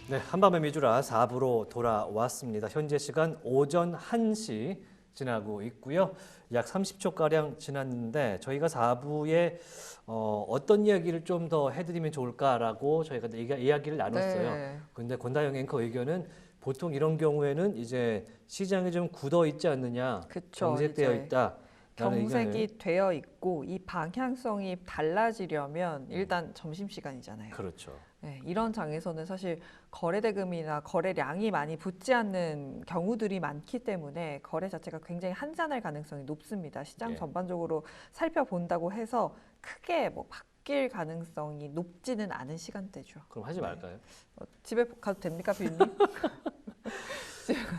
네, 한밤의 미주라 4부로 돌아왔습니다. 현재 시간 오전 1시 지나고 있고요. 약 30초가량 지났는데 저희가 4부에 어떤 이야기를 좀 더 해드리면 좋을까라고 저희가 이야기를 나눴어요. 네. 근데 권다영 앵커 의견은 보통 이런 경우에는 이제 시장이 좀 굳어 있지 않느냐, 그쵸, 경색되어 이제 있다. 경색이 되어 있고 이 방향성이 달라지려면 일단 점심시간이잖아요. 그렇죠. 네, 이런 장에서는 사실 거래대금이나 거래량이 많이 붙지 않는 경우들이 많기 때문에 거래 자체가 굉장히 한산할 가능성이 높습니다. 시장 예. 전반적으로 살펴본다고 해서 크게 뭐 바뀔 가능성이 높지는 않은 시간대죠. 그럼 하지 말까요? 집에 가도 됩니까, 비님?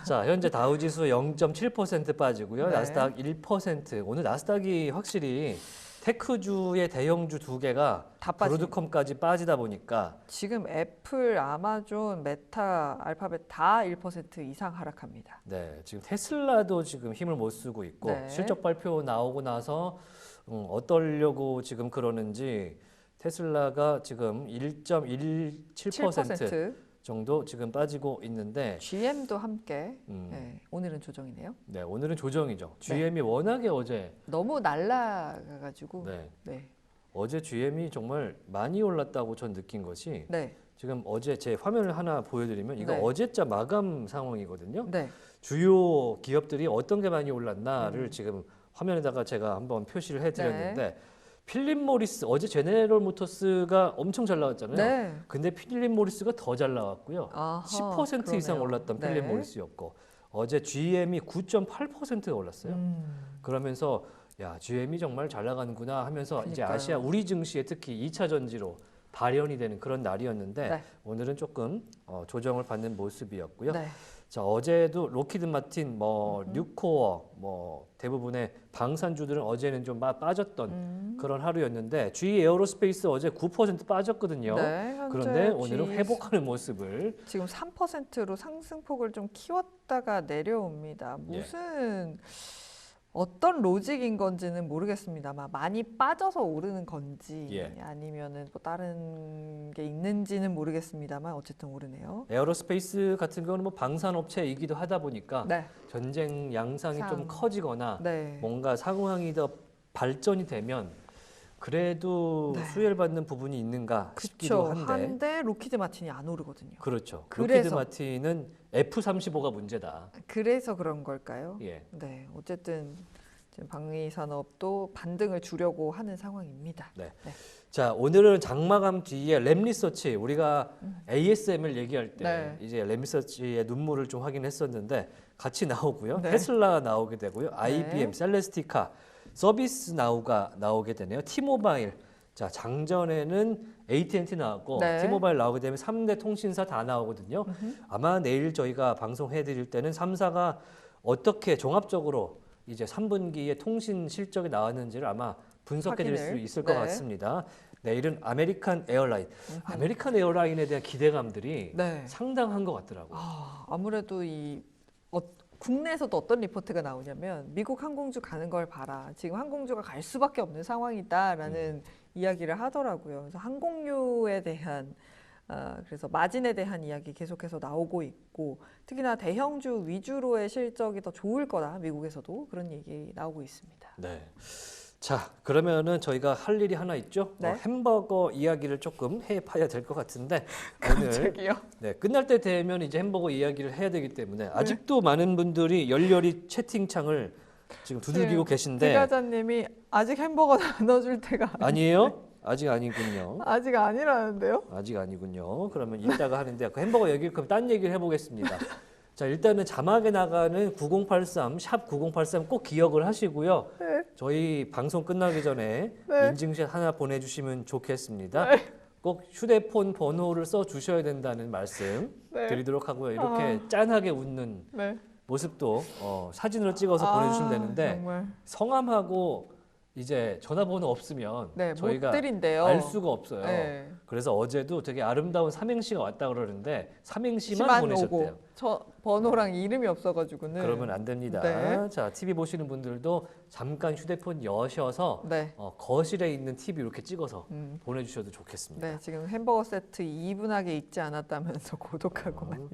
자, 현재 다우지수 0.7% 빠지고요. 네. 나스닥 1%. 오늘 나스닥이 확실히 테크주의 대형주 두 개가 다 빠진. 브로드컴까지 빠지다 보니까 지금 애플, 아마존, 메타, 알파벳 다 1% 이상 하락합니다. 네, 지금 테슬라도 지금 힘을 못 쓰고 있고 네. 실적 발표 나오고 나서 어떠려고 지금 그러는지 테슬라가 지금 1.17% 7%. 정도 지금 빠지고 있는데 GM도 함께 음, 네, 오늘은 조정이네요. 네, 오늘은 조정이죠. GM이 워낙에 어제 너무 날라가가지고 네, 네. 어제 GM이 정말 많이 올랐다고 전 느낀 것이 네. 지금 어제 제 화면을 하나 보여드리면 이거 네. 어제자 마감 상황이거든요. 네. 주요 기업들이 어떤 게 많이 올랐나를 지금 화면에다가 제가 한번 표시를 해드렸는데 필립 모리스 어제 제네럴 모터스가 엄청 잘 나왔잖아요. 네. 근데 필립 모리스가 더 잘 나왔고요. 아하, 10% 이상 그러네요. 올랐던 필립 네. 모리스였고 어제 GM이 9.8%가 올랐어요. 그러면서 야 GM이 정말 잘 나가는구나 하면서 이제 그러니까요. 아시아 우리 증시에 특히 2차 전지로 발현이 되는 그런 날이었는데 네. 오늘은 조금 조정을 받는 모습이었고요. 네. 자 어제도 로키드 마틴, 뭐 뉴코어, 뭐 대부분의 방산주들은 어제는 좀 빠졌던 그런 하루였는데 GE 에어로스페이스 어제 9% 빠졌거든요. 네, 현재 그런데 오늘은 GE 회복하는 모습을 지금 3%로 상승폭을 좀 키웠다가 내려옵니다. 예. 무슨 어떤 로직인 건지는 모르겠습니다만 많이 빠져서 오르는 건지 예. 아니면은 뭐 다른 게 있는지는 모르겠습니다만 어쨌든 오르네요. 에어로스페이스 같은 경우는 뭐 방산업체이기도 하다 보니까 네. 전쟁 양상이 좀 상. 커지거나 네. 뭔가 상황이 더 발전이 되면 그래도 네. 수혜를 받는 부분이 있는가 싶기도 그렇죠. 한데 한데 로키드 마틴이 안 오르거든요. 그렇죠. 그래서. 로키드 마틴은 F-35가 문제다. 그래서 그런 걸까요? 예. 네. 어쨌든 지금 방위 산업도 반등을 주려고 하는 상황입니다. 네. 네. 자 오늘은 장마감 뒤에 램리서치 우리가 ASM을 얘기할 때 네. 이제 램리서치의 눈물을 좀 확인했었는데 같이 나오고요. 네. 테슬라 나오게 되고요. IBM, 셀레스티카, 서비스 나우가 나오게 되네요. T모바일. 자 장전에는 AT&T 나왔고 네. T모바일 나오게 되면 3대 통신사 다 나오거든요. 아마 내일 저희가 방송해드릴 때는 3사가 어떻게 종합적으로 이제 3분기에 통신 실적이 나왔는지를 아마 분석해드릴 수 확인을. 있을 것 네. 같습니다. 내일은 아메리칸 에어라인. 아메리칸 에어라인에 대한 기대감들이 네. 상당한 것 같더라고요. 아무래도 이 국내에서도 어떤 리포트가 나오냐면 미국 항공주 가는 걸 봐라. 지금 항공주가 갈 수밖에 없는 상황이다라는 이야기를 하더라고요. 그래서 항공유에 대한 그래서 마진에 대한 이야기 계속해서 나오고 있고 특히나 대형주 위주로의 실적이 더 좋을 거다. 미국에서도 그런 얘기 나오고 있습니다. 네. 자, 그러면은 저희가 할 일이 하나 있죠. 네. 햄버거 이야기를 조금 해봐야 될 것 같은데 오늘 갑자기요? 네, 끝날 때 되면 이제 햄버거 이야기를 해야 되기 때문에 아직도 많은 분들이 열렬히 채팅창을 지금 두들기고 계신데 기자님이 아직 햄버거 나눠줄 때가 아니에요? 아직 아니군요. 아직 아니라는데요? 아직 아니군요. 그러면 이따가 하는데 그 햄버거 얘기 그럼 딴 얘기를 해보겠습니다. 자 일단은 자막에 나가는 9083 샵 9083 꼭 기억을 하시고요. 네. 저희 방송 끝나기 전에 네. 인증샷 하나 보내주시면 좋겠습니다. 네. 꼭 휴대폰 번호를 써 주셔야 된다는 말씀 네. 드리도록 하고요. 이렇게 짠하게 웃는 네. 모습도 사진으로 찍어서 보내주시면 되는데 정말. 성함하고 이제 전화번호 없으면 네, 저희가 못 드린대요. 알 수가 없어요. 네. 그래서 어제도 되게 아름다운 삼행시가 왔다 그러는데 삼행시만 시만 보내셨대요. 오고 저 번호랑 이름이 없어가지고는. 그러면 안 됩니다. 네. 자, TV 보시는 분들도 잠깐 휴대폰 여셔서 네. 거실에 있는 TV 이렇게 찍어서 음. 보내주셔도 좋겠습니다. 네, 지금 햄버거 세트 2분하게 익지 않았다면서 고독하고만.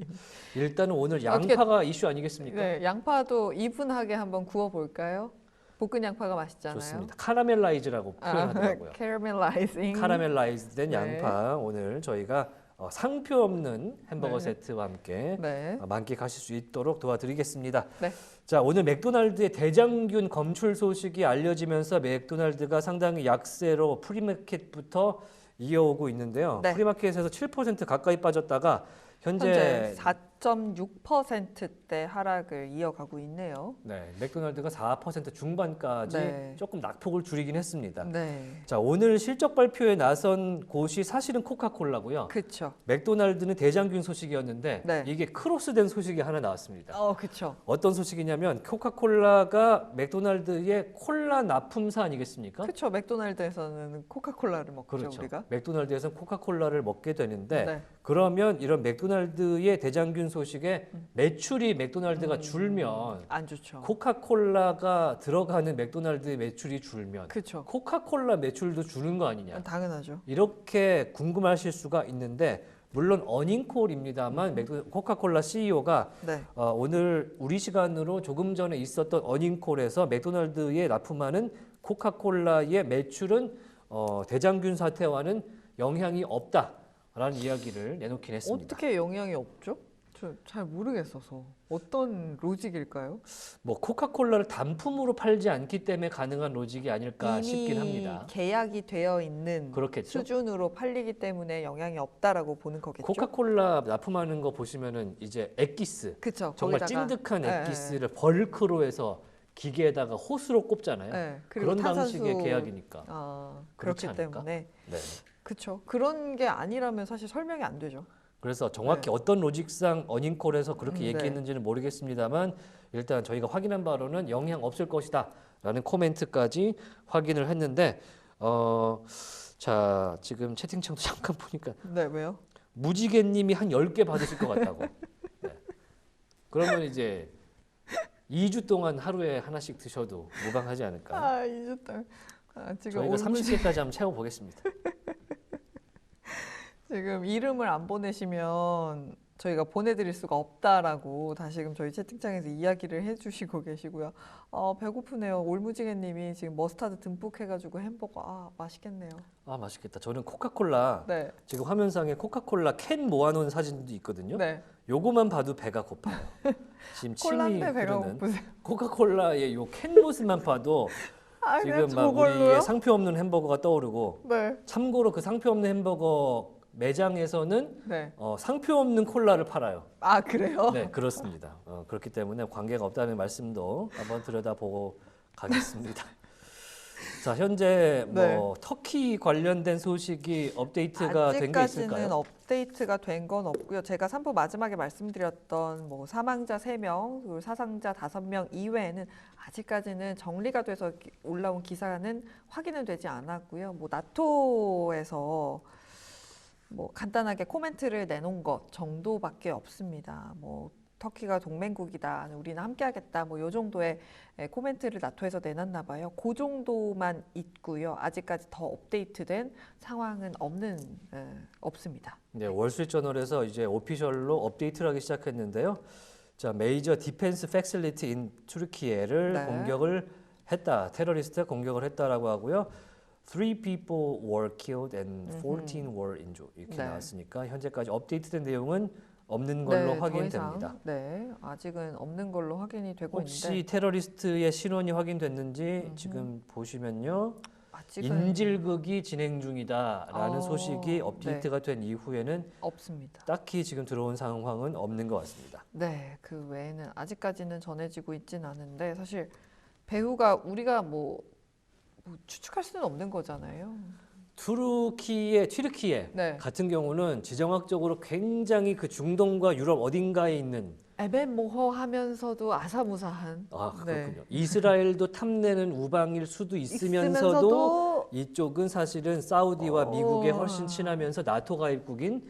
일단은 오늘 양파가 이슈 아니겠습니까? 네, 양파도 2분하게 한번 구워볼까요? 볶은 양파가 맛있잖아요. 좋습니다. 카라멜라이즈라고 표현하더라고요. 캐러멜라이징. 카라멜라이즈 된 네. 양파 오늘 저희가 상표 없는 햄버거 네. 세트와 함께 네. 만끽하실 수 있도록 도와드리겠습니다. 네. 자, 오늘 맥도날드의 대장균 검출 소식이 알려지면서 맥도날드가 상당히 약세로 프리마켓부터 이어오고 있는데요. 네. 프리마켓에서 7% 가까이 빠졌다가 현재 현재 4.6%대 하락을 이어가고 있네요. 네, 맥도날드가 4% 중반까지 네. 조금 낙폭을 줄이긴 했습니다. 네. 자, 오늘 실적 발표에 나선 곳이 사실은 코카콜라고요. 그렇죠. 맥도날드는 대장균 소식이었는데 네. 이게 크로스된 소식이 하나 나왔습니다. 그렇죠. 어떤 소식이냐면 코카콜라가 맥도날드의 콜라 납품사 아니겠습니까? 그렇죠. 맥도날드에서는 코카콜라를 먹죠, 그렇죠. 우리가. 맥도날드에서는 코카콜라를 먹게 되는데 네. 그러면 이런 맥도날드의 대장균 소식에 매출이 맥도날드가 줄면 안 좋죠. 코카콜라가 들어가는 맥도날드의 매출이 줄면 그렇죠. 코카콜라 매출도 주는 거 아니냐. 당연하죠. 이렇게 궁금하실 수가 있는데 물론 어닝콜입니다만 코카콜라 CEO가 네. 오늘 우리 시간으로 조금 전에 있었던 어닝콜에서 맥도날드에 납품하는 코카콜라의 매출은 대장균 사태와는 영향이 없다라는 이야기를 내놓긴 했습니다. 어떻게 영향이 없죠? 저 잘 모르겠어서. 어떤 로직일까요? 뭐 코카콜라를 단품으로 팔지 않기 때문에 가능한 로직이 아닐까 싶긴 합니다. 계약이 되어 있는 그렇겠죠. 수준으로 팔리기 때문에 영향이 없다라고 보는 거겠죠. 코카콜라 납품하는 거 보시면은 이제 액기스 그쵸. 정말 거기다가, 찐득한 네, 액기스를 벌크로 해서 기계에다가 호스로 꼽잖아요. 네, 그리고 그런 방식의 탄산수- 계약이니까. 그렇기 그렇지 않을까? 때문에 네. 그렇죠. 그런 게 아니라면 사실 설명이 안 되죠. 그래서 정확히 네. 어떤 로직상 어닝콜에서 그렇게 네. 얘기했는지는 모르겠습니다만 일단 저희가 확인한 바로는 영향 없을 것이다라는 코멘트까지 확인을 했는데 자 지금 채팅창도 잠깐 보니까 네, 왜요? 무지개님이 한 10개 받으실 것 같다고. 네. 그러면 이제 2주 동안 하루에 하나씩 드셔도 무방하지 않을까. 이주땅. 지금 저희가 올무지 30개까지 한번 채워보겠습니다. 지금 이름을 안 보내시면 저희가 보내드릴 수가 없다라고 다시금 저희 채팅창에서 이야기를 해주시고 계시고요. 배고프네요. 올무지개님이 지금 머스타드 듬뿍 해가지고 햄버거 맛있겠네요. 아 맛있겠다. 저는 코카콜라 네, 지금 화면상에 코카콜라 캔 모아놓은 사진도 있거든요. 네. 요거만 봐도 배가 고파요. 지금 침이 콜라인데 배가 흐르는 고프세요. 코카콜라의 요 캔 모습만 봐도 그냥 지금 막 저걸로요? 우리의 상표 없는 햄버거가 떠오르고 네, 참고로 그 상표 없는 햄버거 매장에서는 네. 상표 없는 콜라를 팔아요. 그래요? 네, 그렇습니다. 그렇기 때문에 관계가 없다는 말씀도 한번 들여다보고 가겠습니다. 자, 현재 네. 터키 관련된 소식이 업데이트가 된 게 아직까지는 있을까요? 업데이트가 된 건 없고요. 제가 3부 마지막에 말씀드렸던 사망자 3명, 그리고 사상자 5명 이외에는 아직까지는 정리가 돼서 올라온 기사는 확인은 되지 않았고요. 나토에서 간단하게 코멘트를 내놓은 것 정도밖에 없습니다. 터키가 동맹국이다, 우리는 함께하겠다, 요 정도의 코멘트를 나토에서 내놨나 봐요. 그 정도만 있고요. 아직까지 더 업데이트된 상황은 없습니다. 네, 월스트리트저널에서 이제 오피셜로 업데이트를 하기 시작했는데요. 자, 메이저 디펜스 팩실리티 인 투르키예를 네. 공격을 했다. 테러리스트가 공격을 했다라고 하고요. 3 people were killed and 14 were injured 이렇게 네. 나왔으니까 현재까지 업데이트된 내용은 없는 걸로 더 확인됩니다. 이상, 아직은 없는 걸로 확인이 되고 혹시 있는데 테러리스트의 신원이 확인됐는지 지금 보시면요. 아직은 인질극이 진행 중이다라는 소식이 업데이트가 된 이후에는 없습니다. 딱히 지금 들어온 상황은 없는 것 같습니다. 네, 그 외에는 아직까지는 전해지고 있진 않은데 사실 배우가 우리가 추측할 수는 없는 거잖아요. 튀르키예 네. 같은 경우는 지정학적으로 굉장히 그 중동과 유럽 어딘가에 있는 애매모호하면서도 아사무사한. 그렇군요. 네. 이스라엘도 탐내는 우방일 수도 있으면서도 이쪽은 사실은 사우디와 미국에 훨씬 친하면서 나토 가입국인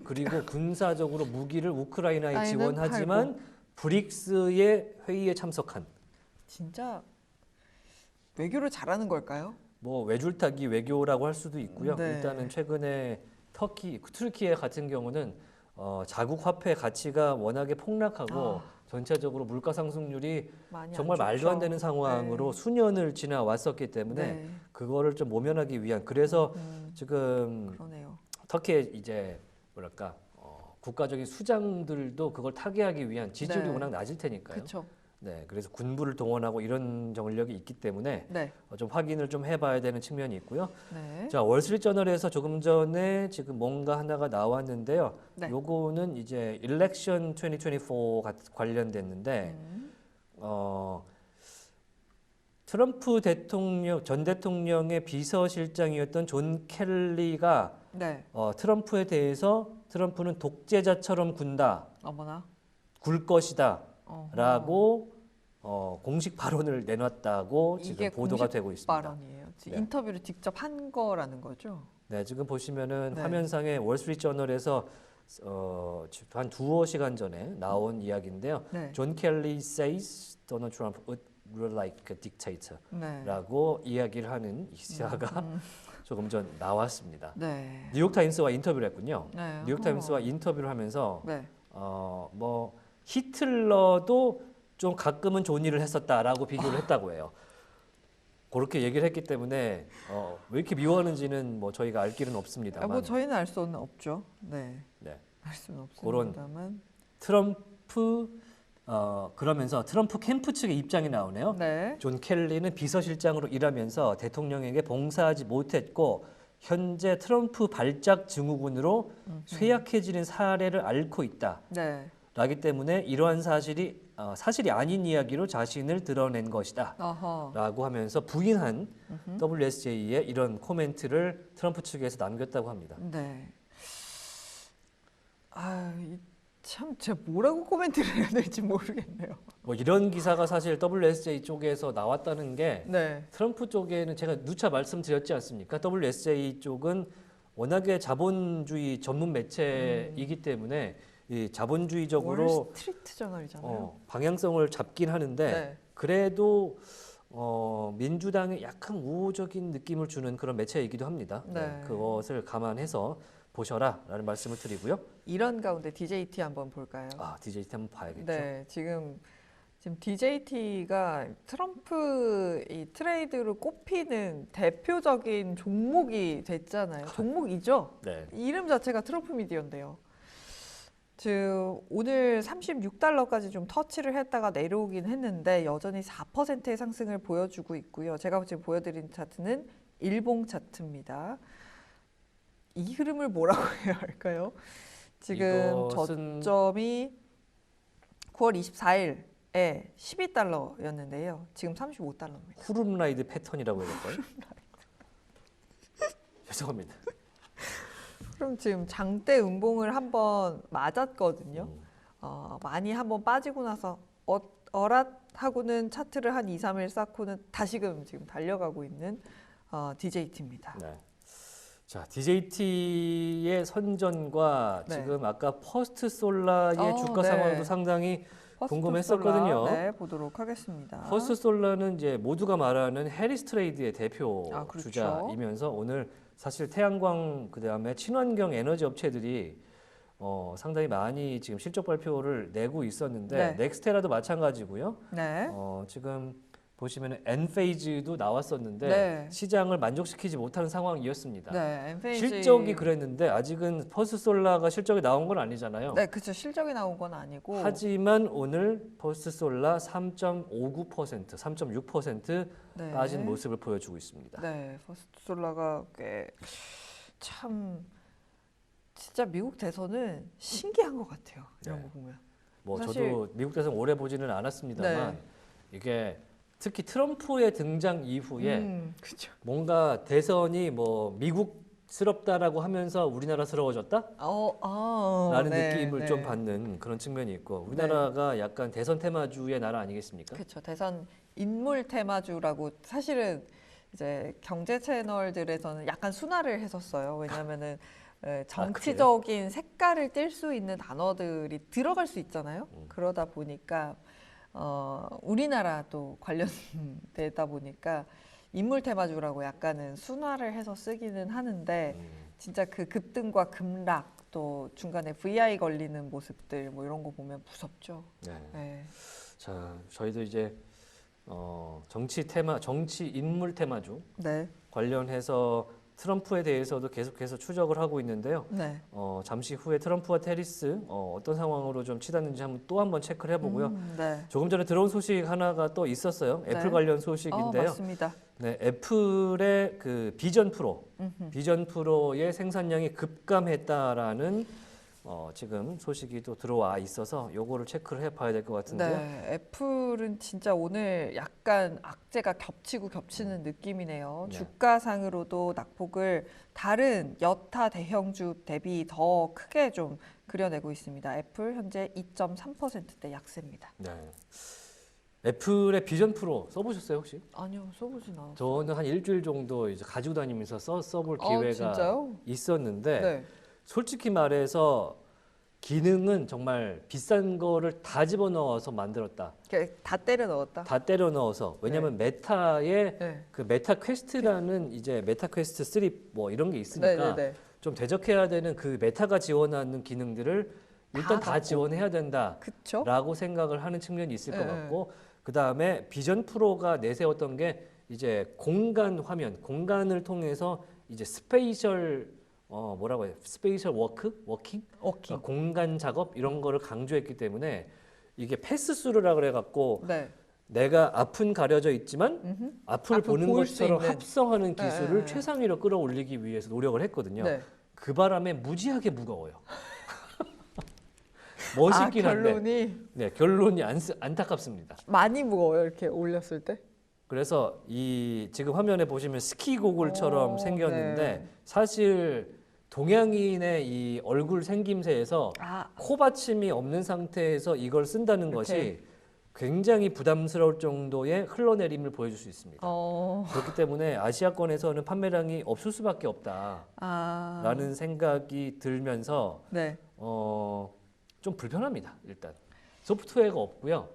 그리고 군사적으로 무기를 우크라이나에 라인은 지원하지만 브릭스의 회의에 참석한 진짜 외교를 잘하는 걸까요? 뭐 외줄타기 외교라고 할 수도 있고요. 네. 일단은 최근에 튀르키예 같은 경우는 자국 화폐 가치가 워낙에 폭락하고 전체적으로 물가 상승률이 많이 정말 안 말도 안 좋죠. 되는 상황으로 네. 수년을 지나왔었기 때문에 네. 그거를 좀 모면하기 위한 그래서 음, 지금 그러네요. 터키의 이제 뭐랄까 국가적인 수장들도 그걸 타개하기 위한 지지율이 네. 워낙 낮을 테니까요. 그렇죠. 네, 그래서 군부를 동원하고 이런 전력이 있기 때문에 네. 좀 확인을 좀 해봐야 되는 측면이 있고요. 네. 자, 월스트리트저널에서 조금 전에 지금 뭔가 하나가 나왔는데요. 네. 요거는 이제 일렉션 2024 관련됐는데 트럼프 전 대통령의 비서실장이었던 존 켈리가 네. 트럼프에 대해서 트럼프는 독재자처럼 어머나. 굴 것이다. 어허. 라고 공식 발언을 내놨다고 지금 이게 보도가 공식 되고 있습니다. 발언이에요. 네. 인터뷰를 직접 한 거라는 거죠. 네, 지금 보시면은 네. 화면상에 월스트리트저널에서 한 두어 시간 전에 나온 이야기인데요. 네. 존 켈리 says Donald Trump would rule like a dictator라고 네. 이야기를 하는 기사가 조금 전 나왔습니다. 네. 뉴욕타임스와 인터뷰를 했군요. 네. 뉴욕타임스와 인터뷰를 하면서 네. 뭐 히틀러도 좀 가끔은 좋은 일을 했었다라고 비교를 했다고 해요. 그렇게 얘기를 했기 때문에 왜 이렇게 미워하는지는 뭐 저희가 알 길은 없습니다만 뭐 저희는 알 수는 없죠. 네. 네. 알 수는 그런 없습니다만. 트럼프 그러면서 트럼프 캠프 측의 입장이 나오네요. 네. 존 켈리는 비서실장으로 일하면서 대통령에게 봉사하지 못했고 현재 트럼프 발작 증후군으로 쇠약해지는 사례를 앓고 있다. 네. 라기 때문에 이러한 사실이 아닌 이야기로 자신을 드러낸 것이다. 어허. 라고 하면서 부인한 WSJ의 이런 코멘트를 트럼프 측에서 남겼다고 합니다. 네. 참 제가 뭐라고 코멘트를 해야 될지 모르겠네요. 뭐 이런 기사가 사실 WSJ 쪽에서 나왔다는 게 네. 트럼프 쪽에는 제가 누차 말씀드렸지 않습니까? WSJ 쪽은 워낙에 자본주의 전문 매체이기 때문에 이 자본주의적으로 월스트리트 저널이잖아요. 방향성을 잡긴 하는데 네. 그래도 민주당에 약간 우호적인 느낌을 주는 그런 매체이기도 합니다. 네. 그것을 감안해서 보셔라라는 말씀을 드리고요. 이런 가운데 DJT 한번 볼까요? DJT 한번 봐야겠죠. 네, 지금 DJT가 트럼프 이 트레이드로 꼽히는 대표적인 종목이 됐잖아요. 종목이죠. 네. 이름 자체가 트럼프 미디어인데요. 오늘 36달러까지 좀 터치를 했다가 내려오긴 했는데 여전히 4%의 상승을 보여주고 있고요. 제가 지금 보여드린 차트는 일봉 차트입니다. 이 흐름을 뭐라고 해야 할까요? 지금 이것은 저점이 9월 24일에 12달러였는데요. 지금 35달러입니다. 후룸라이드 패턴이라고 해야 될까요? 죄송합니다. 그럼 지금 장대 음봉을 한번 맞았거든요. 많이 한번 빠지고 나서 어랏 하고는 차트를 한 2, 3일 쌓고는 다시금 지금 달려가고 있는 DJT입니다. 네. 자, DJT의 선전과 네. 지금 아까 퍼스트 솔라의 주가 네. 상황도 상당히 퍼스트 궁금했었거든요. 솔라, 네, 보도록 하겠습니다. 퍼스트 솔라는 이제 모두가 말하는 해리스 트레이드의 대표 그렇죠. 주자이면서 오늘 사실 태양광 그다음에 친환경 에너지 업체들이 상당히 많이 지금 실적 발표를 내고 있었는데 네. 넥스테라도 마찬가지고요. 네. 지금 보시면 엔페이즈도 나왔었는데 네. 시장을 만족시키지 못하는 상황이었습니다. 네, 엔페이지 실적이 그랬는데 아직은 퍼스트솔라가 실적이 나온 건 아니잖아요. 네, 그렇죠. 실적이 나온 건 아니고. 하지만 오늘 퍼스트솔라 3.59%, 3.6% 네. 빠진 모습을 보여주고 있습니다. 네, 퍼스트 솔라가 꽤 참 진짜 미국 대선은 신기한 것 같아요. 이런 네. 거 보면. 뭐 사실- 저도 미국 대선 오래 보지는 않았습니다만 네. 이게 특히 트럼프의 등장 이후에 그렇죠. 뭔가 대선이 뭐 미국스럽다라고 하면서 우리나라스러워졌다? 라는 네, 느낌을 네. 좀 받는 그런 측면이 있고 우리나라가 약간 대선 테마주의 나라 아니겠습니까? 그렇죠. 대선 인물 테마주라고 사실은 이제 경제 채널들에서는 약간 순화를 했었어요. 왜냐하면은 정치적인 색깔을 띨 수 있는 단어들이 들어갈 수 있잖아요. 그러다 보니까 우리나라도 관련되다 보니까 인물 테마주라고 약간은 순화를 해서 쓰기는 하는데 진짜 그 급등과 급락 또 중간에 VI 걸리는 모습들 뭐 이런 거 보면 무섭죠. 네. 네. 자, 저희도 이제 정치 테마, 정치 인물 테마주 네. 관련해서 트럼프에 대해서도 계속해서 추적을 하고 있는데요. 네. 잠시 후에 트럼프와 테리스 어떤 상황으로 좀 치닫는지 또 한번 체크를 해보고요. 네. 조금 전에 들어온 소식 하나가 또 있었어요. 애플 네. 관련 소식인데요. 맞습니다. 네, 애플의 그 비전 프로의 생산량이 급감했다라는 지금 소식이 또 들어와 있어서 요거를 체크를 해봐야 될 것 같은데요. 네, 애플은 진짜 오늘 약간 악재가 겹치고 겹치는 느낌이네요. 네. 주가상으로도 낙폭을 다른 여타 대형주 대비 더 크게 좀 그려내고 있습니다. 애플 현재 2.3%대 약세입니다. 네. 애플의 비전 프로 써보셨어요 혹시? 아니요, 써보진 않았어요. 저는 한 일주일 정도 이제 가지고 다니면서 써볼 기회가 진짜요? 있었는데 네. 솔직히 말해서 기능은 정말 비싼 거를 다 집어넣어서 만들었다. 다 때려 넣었다. 다 때려 넣어서. 왜냐면 메타의 네. 그 메타 퀘스트라는 이제 메타 퀘스트 3 뭐 이런 게 있으니까 네. 좀 대적해야 되는 그 메타가 지원하는 기능들을 일단 다 갖고. 지원해야 된다라고 그쵸? 생각을 하는 측면이 있을 것 네. 같고 그다음에 비전 프로가 내세웠던 게 이제 공간 화면, 공간을 통해서 이제 스페이셜 뭐라고 해요? 스페이셜 워킹? 워킹. 공간 작업 이런 거를 강조했기 때문에 이게 패스스루라 그래 갖고 네. 내가 앞은 가려져 있지만 앞을 앞을 보는 볼 수 것처럼 있는. 합성하는 네, 기술을 네. 최상위로 끌어올리기 위해서 노력을 했거든요. 네. 그 바람에 무지하게 무거워요. 멋있긴 한데 결론이 네, 결론이 안타깝습니다. 많이 무거워요. 이렇게 올렸을 때. 그래서 이 지금 화면에 보시면 스키 고글처럼 오, 생겼는데 네. 사실 동양인의 이 얼굴 생김새에서 아, 코받침이 없는 상태에서 이걸 쓴다는 이렇게. 것이 굉장히 부담스러울 정도의 흘러내림을 보여줄 수 있습니다. 그렇기 때문에 아시아권에서는 판매량이 없을 수밖에 없다라는 생각이 들면서 네. 좀 불편합니다. 일단 소프트웨어가 없고요.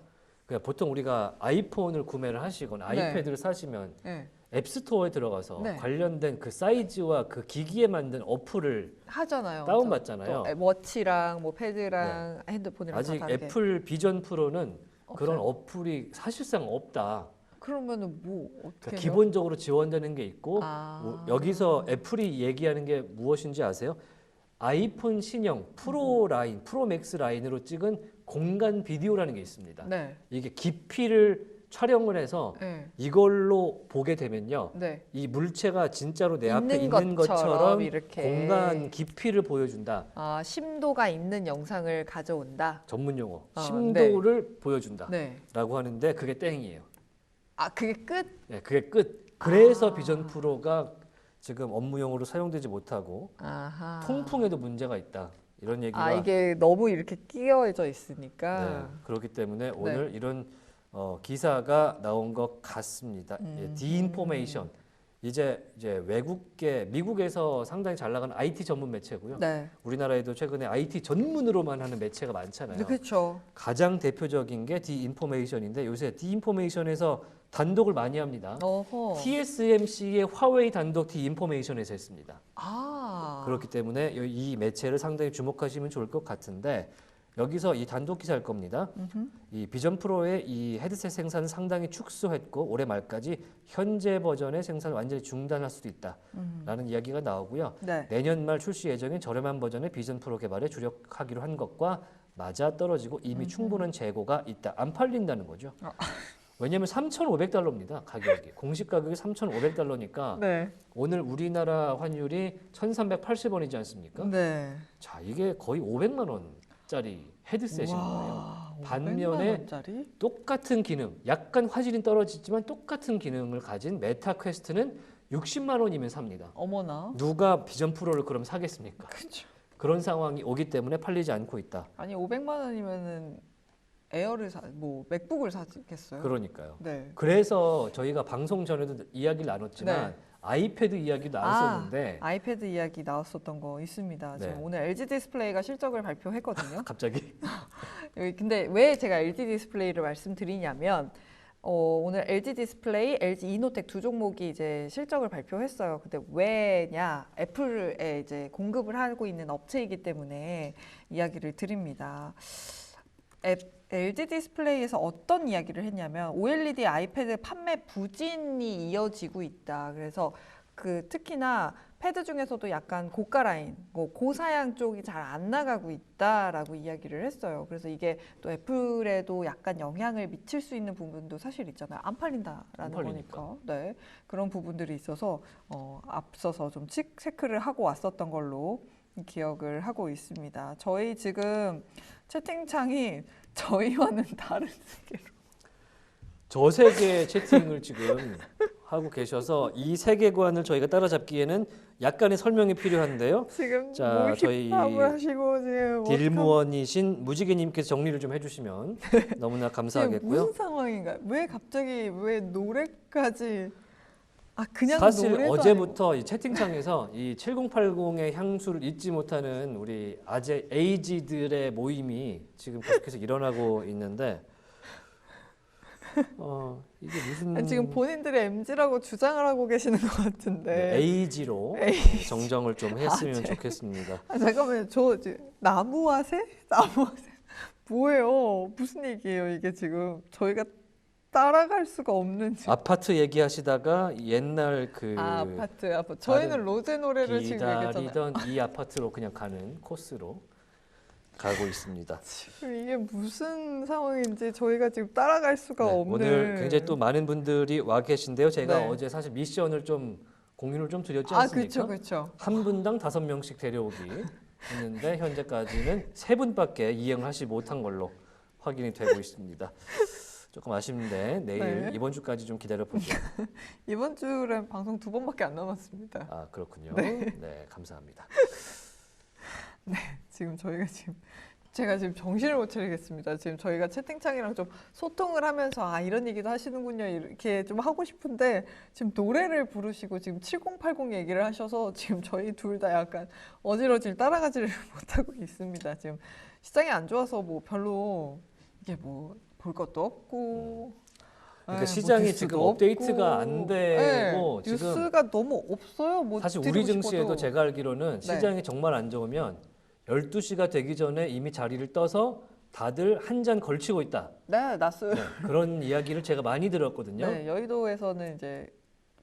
그냥 보통 우리가 아이폰을 구매를 하시거나 네. 아이패드를 사시면 네. 앱스토어에 들어가서 네. 관련된 그 사이즈와 그 기기에 만든 어플을 하잖아요. 다운받잖아요. 또 워치랑 뭐 패드랑 핸드폰이랑 아직 다 다르게. 애플 비전 프로는 그런 없어요. 어플이 사실상 없다. 그러면은 뭐 어떻게 그러니까 해요? 기본적으로 지원되는 게 있고 아. 여기서 애플이 얘기하는 게 무엇인지 아세요? 아이폰 신형 프로 라인, 프로 맥스 라인으로 찍은 공간 비디오라는 게 있습니다. 네. 이게 깊이를 촬영을 해서 네. 이걸로 보게 되면요. 네. 이 물체가 진짜로 내 앞에 있는 있는 것처럼 것처럼 이렇게. 공간 깊이를 보여준다. 아, 심도가 있는 영상을 가져온다. 전문 용어. 아, 심도를 보여준다. 네. 라고 하는데 그게 땡이에요. 아, 그게 끝? 네, 그게 끝. 그래서 아. 비전 프로가 지금 업무용으로 사용되지 못하고 아하. 통풍에도 문제가 있다. 이런 얘기가 아, 이게 너무 이렇게 끼어져 네, 있으니까. 그렇기 때문에 오늘 이런 기사가 나온 것 같습니다. 예, 디인포메이션 이제 외국계 미국에서 상당히 잘 나가는 IT 전문 매체고요. 네. 우리나라에도 최근에 IT 전문으로만 하는 매체가 많잖아요. 네, 그렇죠. 가장 대표적인 게 디인포메이션인데 요새 디인포메이션에서 단독을 많이 합니다. 어허. TSMC의 화웨이 단독 디인포메이션에서 했습니다. 아. 그렇기 때문에 이 매체를 상당히 주목하시면 좋을 것 같은데 여기서 이 단독 기사일 겁니다. 이 비전 프로의 이 헤드셋 생산은 상당히 축소했고 올해 말까지 현재 버전의 생산을 완전히 중단할 수도 있다라는 이야기가 나오고요. 네. 내년 말 출시 예정인 저렴한 버전의 비전 프로 개발에 주력하기로 한 것과 맞아 떨어지고 이미 충분한 재고가 있다. 안 팔린다는 거죠. 왜냐하면 3,500달러입니다. 가격이. 공식 가격이 3,500달러니까 네. 오늘 우리나라 환율이 1,380원이지 않습니까? 네. 자, 이게 거의 500만 원짜리 헤드셋인 거예요. 반면에 500만 원짜리? 똑같은 기능, 약간 화질이 떨어지지만 똑같은 기능을 가진 메타 퀘스트는 60만 원이면 삽니다. 어머나. 누가 비전 프로를 그럼 사겠습니까? 그렇죠. 그런 상황이 오기 때문에 팔리지 않고 있다. 아니 500만 원이면은 에어를 뭐 맥북을 사겠어요? 그러니까요. 네. 그래서 저희가 방송 전에도 이야기를 나눴지만 네. 아이패드 이야기도 나왔었는데 아이패드 이야기 나왔었던 거 있습니다. 네. 지금 오늘 LG 디스플레이가 실적을 발표했거든요. 갑자기 근데 왜 제가 LG 디스플레이를 말씀드리냐면 오늘 LG 디스플레이, LG 이노텍 두 종목이 이제 실적을 발표했어요. 근데 왜냐? 애플에 이제 공급을 하고 있는 업체이기 때문에 이야기를 드립니다. LG 디스플레이에서 어떤 이야기를 했냐면 OLED 아이패드 판매 부진이 이어지고 있다. 그래서 특히나 패드 중에서도 약간 고가 라인, 고사양 쪽이 잘 안 나가고 있다라고 이야기를 했어요. 그래서 이게 또 애플에도 약간 영향을 미칠 수 있는 부분도 사실 있잖아요. 안 팔린다라는 거니까. 네, 그런 부분들이 있어서 앞서서 좀 체크를 하고 왔었던 걸로 기억을 하고 있습니다. 저희 지금 채팅창이 저희와는 다른 세계로. 저 세계 채팅을 지금 하고 계셔서 이 세계관을 저희가 따라잡기에는 약간의 설명이 필요한데요. 지금 자, 저희 하시고 지금 딜무원이신 무지개님께서 정리를 좀 해주시면 너무나 감사하겠고요. 무슨 상황인가요? 왜 노래까지? 그냥 사실 노래도 어제부터 이 채팅창에서 이 7080의 향수를 잊지 못하는 우리 에이지들의 모임이 지금 계속해서 일어나고 있는데 이게 무슨 지금 본인들이 MZ라고 주장을 하고 계시는 것 같은데 에이지로 정정을 좀 했으면 좋겠습니다. 잠깐만요. 저 나무화세? 나무화세 뭐예요? 무슨 얘기예요? 이게 지금 저희가 따라갈 수가 없는 아파트 얘기하시다가 옛날 아파트. 저희는 로제 노래를 지금 얘기했잖아요. 기다리던 이 아파트로 그냥 가는 코스로 가고 있습니다. 지금 이게 무슨 상황인지 저희가 지금 따라갈 수가 없는. 오늘 굉장히 또 많은 분들이 와 계신데요. 제가 네. 어제 사실 미션을 좀 공유를 좀 드렸지 않습니까? 그렇죠. 한 분당 5명씩 데려오기 했는데 현재까지는 3분밖에 이행을 하지 못한 걸로 확인이 되고 있습니다. 조금 아쉽는데 내일 이번 주까지 좀 기다려 보죠. 이번 주는 방송 2번밖에 안 남았습니다. 그렇군요. 네. 네, 감사합니다. 네, 제가 지금 정신을 못 차리겠습니다. 지금 저희가 채팅창이랑 좀 소통을 하면서 이런 얘기도 하시는군요. 이렇게 좀 하고 싶은데 지금 노래를 부르시고 지금 7080 얘기를 하셔서 지금 저희 둘 다 약간 어지러질 따라가지를 못하고 있습니다. 지금 시장이 안 좋아서 별로 이게 볼 것도 없고 그러니까 시장이 지금 업데이트가 안 되고 네, 뉴스가 너무 없어요. 사실 우리 증시에도 제가 알기로는 시장이 정말 안 좋으면 12시가 되기 전에 이미 자리를 떠서 다들 한 잔 걸치고 있다. 네, 났어요. 그런 이야기를 제가 많이 들었거든요. 네, 여의도에서는 이제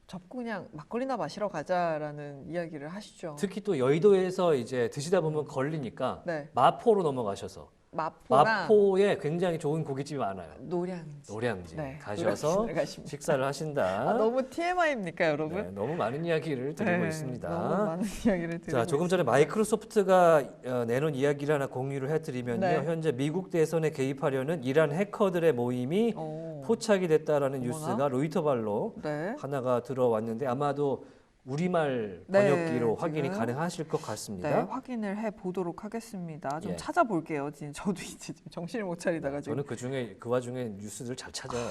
접고 그냥 막걸리나 마시러 가자라는 이야기를 하시죠. 특히 또 여의도에서 이제 드시다 보면 걸리니까 마포로 넘어가셔서 마포에 굉장히 좋은 고깃집이 많아요. 노량진 가셔서 식사를 하신다. 너무 TMI입니까, 여러분? 네, 너무 많은 이야기를 드리고 있습니다. 너무 많은 이야기를 드리고 자, 조금 전에 마이크로소프트가 내놓은 이야기를 하나 공유를 해드리면요. 현재 미국 대선에 개입하려는 이란 해커들의 모임이 포착이 됐다라는 뉴스가 로이터발로 하나가 들어왔는데 아마도 우리말 번역기로 확인이 가능하실 것 같습니다. 네, 확인을 해보도록 하겠습니다. 좀 찾아볼게요. 저도 이제 정신을 못 차리다가 지금. 저는 그 와중에 뉴스들 잘 찾아요.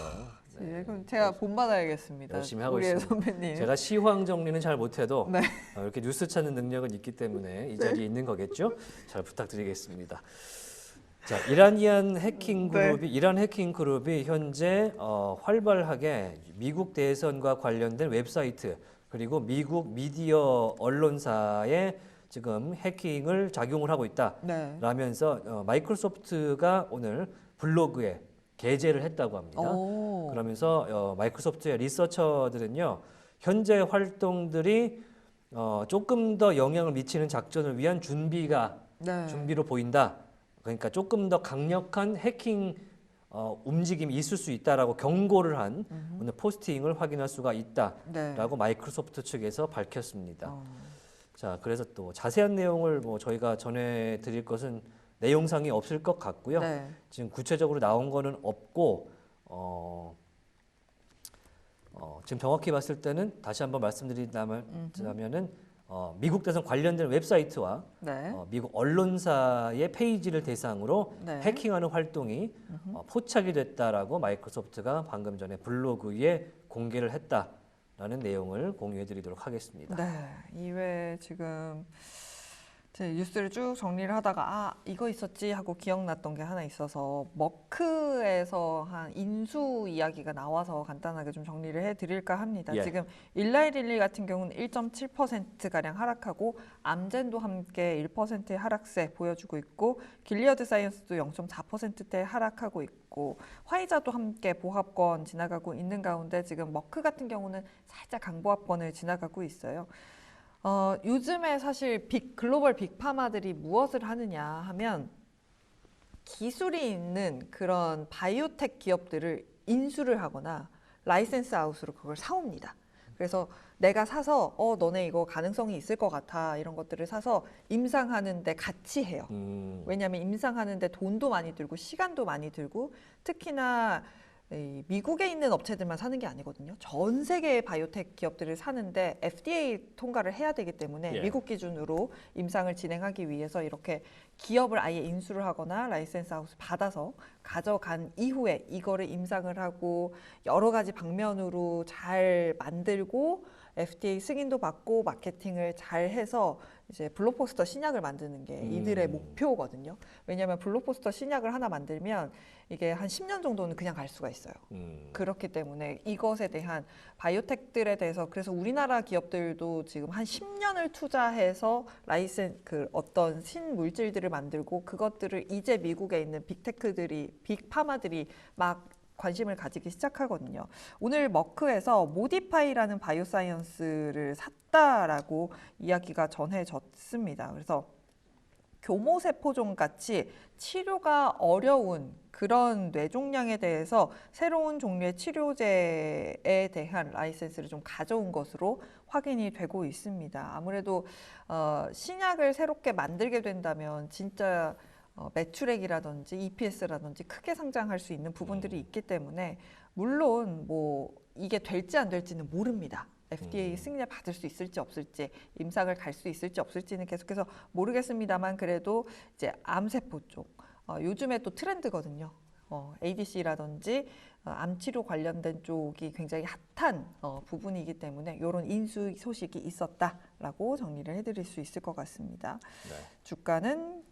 그럼 제가 본받아야겠습니다. 열심히 하고 우리의 있습니다. 선배님. 제가 시황 정리는 잘 못해도 이렇게 뉴스 찾는 능력은 있기 때문에 이 자리에 있는 거겠죠? 잘 부탁드리겠습니다. 자, 이란 해킹 그룹이 현재 활발하게 미국 대선과 관련된 웹사이트 그리고 미국 미디어 언론사에 지금 해킹을 작용을 하고 있다라면서 마이크로소프트가 오늘 블로그에 게재를 했다고 합니다. 그러면서 마이크로소프트의 리서처들은요, 현재 활동들이 조금 더 영향을 미치는 작전을 위한 준비로 보인다. 그러니까 조금 더 강력한 해킹 움직임이 있을 수 있다라고 경고를 한 오늘 포스팅을 확인할 수가 있다라고 마이크로소프트 측에서 밝혔습니다. 자, 그래서 또 자세한 내용을 저희가 전해드릴 것은 내용상이 없을 것 같고요. 지금 구체적으로 나온 거는 없고 지금 정확히 봤을 때는 다시 한번 말씀드리자면은 미국 대선 관련된 웹사이트와 미국 언론사의 페이지를 대상으로 해킹하는 활동이 포착이 됐다라고 마이크로소프트가 방금 전에 블로그에 공개를 했다. 라는 내용을 공유해 드리도록 하겠습니다. 네, 이외에 지금 제 뉴스를 쭉 정리를 하다가 이거 있었지 하고 기억났던 게 하나 있어서 머크에서 한 인수 이야기가 나와서 간단하게 좀 정리를 해드릴까 합니다. 예. 지금 일라이릴리 같은 경우는 1.7%가량 하락하고 암젠도 함께 1%의 하락세 보여주고 있고 길리어드 사이언스도 0.4%대 하락하고 있고 화이자도 함께 보합권 지나가고 있는 가운데 지금 머크 같은 경우는 살짝 강보합권을 지나가고 있어요. 요즘에 사실 글로벌 빅파마들이 무엇을 하느냐 하면 기술이 있는 그런 바이오텍 기업들을 인수를 하거나 라이센스 아웃으로 그걸 사옵니다. 그래서 내가 사서 너네 이거 가능성이 있을 것 같아 이런 것들을 사서 임상하는데 같이 해요. 왜냐하면 임상하는데 돈도 많이 들고 시간도 많이 들고 특히나 이 미국에 있는 업체들만 사는 게 아니거든요. 전 세계의 바이오텍 기업들을 사는데 FDA 통과를 해야 되기 때문에 예. 미국 기준으로 임상을 진행하기 위해서 이렇게 기업을 아예 인수를 하거나 라이센스 아웃을 받아서 가져간 이후에 이거를 임상을 하고 여러 가지 방면으로 잘 만들고 FDA 승인도 받고 마케팅을 잘 해서 이제 블록버스터 신약을 만드는 게 이들의 목표거든요. 왜냐하면 블록버스터 신약을 하나 만들면 이게 한 10년 정도는 그냥 갈 수가 있어요. 그렇기 때문에 이것에 대한 바이오텍들에 대해서 그래서 우리나라 기업들도 지금 한 10년을 투자해서 어떤 신물질들을 만들고 그것들을 이제 미국에 있는 빅파마들이 막 관심을 가지기 시작하거든요. 오늘 머크에서 모디파이라는 바이오사이언스를 샀다라고 이야기가 전해졌습니다. 그래서 교모세포종 같이 치료가 어려운 그런 뇌종양에 대해서 새로운 종류의 치료제에 대한 라이센스를 좀 가져온 것으로 확인이 되고 있습니다. 아무래도 신약을 새롭게 만들게 된다면 진짜 매출액이라든지 EPS라든지 크게 상장할 수 있는 부분들이 있기 때문에 물론 뭐 이게 될지 안 될지는 모릅니다. FDA 승인을 받을 수 있을지 없을지 임상을 갈 수 있을지 없을지는 계속해서 모르겠습니다만 그래도 이제 암세포 쪽 요즘에 또 트렌드거든요. ADC라든지 암치료 관련된 쪽이 굉장히 핫한 부분이기 때문에 이런 인수 소식이 있었다라고 정리를 해드릴 수 있을 것 같습니다. 네. 주가는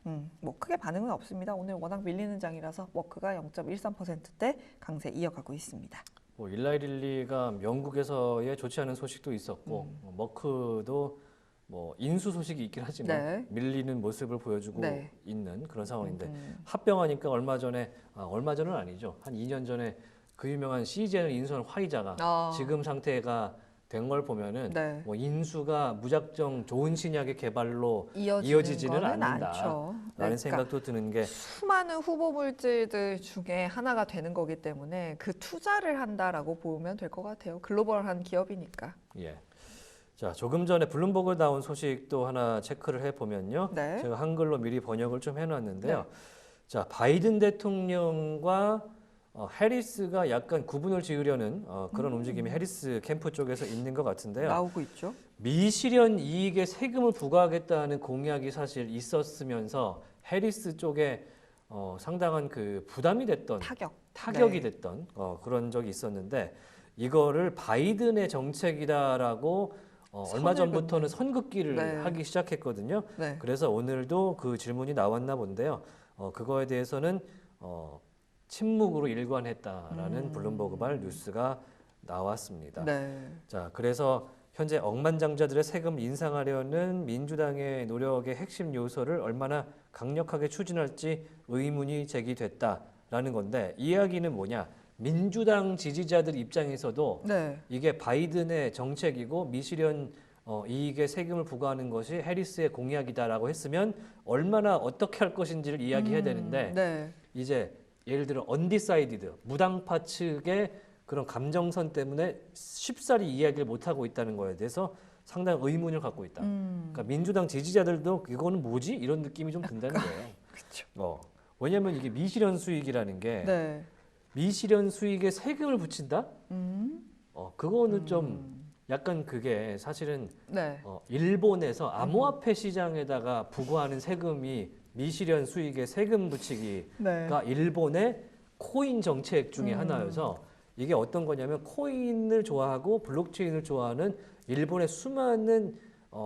뭐 크게 반응은 없습니다. 오늘 워낙 밀리는 장이라서 머크가 0.13%대 강세 이어가고 있습니다. 뭐 일라이릴리가 영국에서의 좋지 않은 소식도 있었고 머크도 뭐 인수 소식이 있긴 하지만 네. 밀리는 모습을 보여주고 네. 있는 그런 상황인데 합병하니까 얼마 전에 얼마 전은 아니죠. 한 2년 전에 그 유명한 시제는 인수한 화이자가 지금 상태가 된 걸 보면은 네. 뭐 인수가 무작정 좋은 신약의 개발로 이어지지는 않는다라는 생각도 드는 게 수많은 후보 물질들 중에 하나가 되는 거기 때문에 그 투자를 한다라고 보면 될 것 같아요. 글로벌한 기업이니까. 예. 자, 조금 전에 블룸버그 나온 소식도 하나 체크를 해보면요. 네. 제가 한글로 미리 번역을 좀 해놨는데요. 네. 자, 바이든 대통령과 해리스가 약간 구분을 지으려는 그런 움직임이 해리스 캠프 쪽에서 있는 것 같은데요. 나오고 있죠. 미실현 이익에 세금을 부과하겠다는 공약이 사실 있었으면서 해리스 쪽에 상당한 그 부담이 됐던 타격이 네. 됐던 그런 적이 있었는데 이거를 바이든의 정책이다라고 얼마 전부터는 선긋기를 네. 하기 시작했거든요. 네. 그래서 오늘도 그 질문이 나왔나 본데요. 그거에 대해서는 침묵으로 일관했다라는 블룸버그발 뉴스가 나왔습니다. 네. 자, 그래서 현재 억만장자들의 세금 인상하려는 민주당의 노력의 핵심 요소를 얼마나 강력하게 추진할지 의문이 제기됐다라는 건데 이 이야기는 뭐냐? 민주당 지지자들 입장에서도 네. 이게 바이든의 정책이고 미실현 이익에 세금을 부과하는 것이 해리스의 공약이다라고 했으면 얼마나 어떻게 할 것인지를 이야기해야 되는데 네. 이제 예를 들어 언디사이디드 무당파 측의 그런 감정선 때문에 쉽사리 이야기를 못하고 있다는 거에 대해서 상당히 의문을 갖고 있다. 그러니까 민주당 지지자들도 이거는 뭐지? 이런 느낌이 좀 든다는 거예요. 그렇죠. 왜냐하면 이게 미실현 수익이라는 게 네. 미실현 수익에 세금을 붙인다? 그거는 좀 약간 그게 사실은 네. 일본에서 암호화폐 시장에다가 부과하는 세금이 미실현 수익에 세금 붙이기가 네. 일본의 코인 정책 중에 하나여서 이게 어떤 거냐면 코인을 좋아하고 블록체인을 좋아하는 일본의 수많은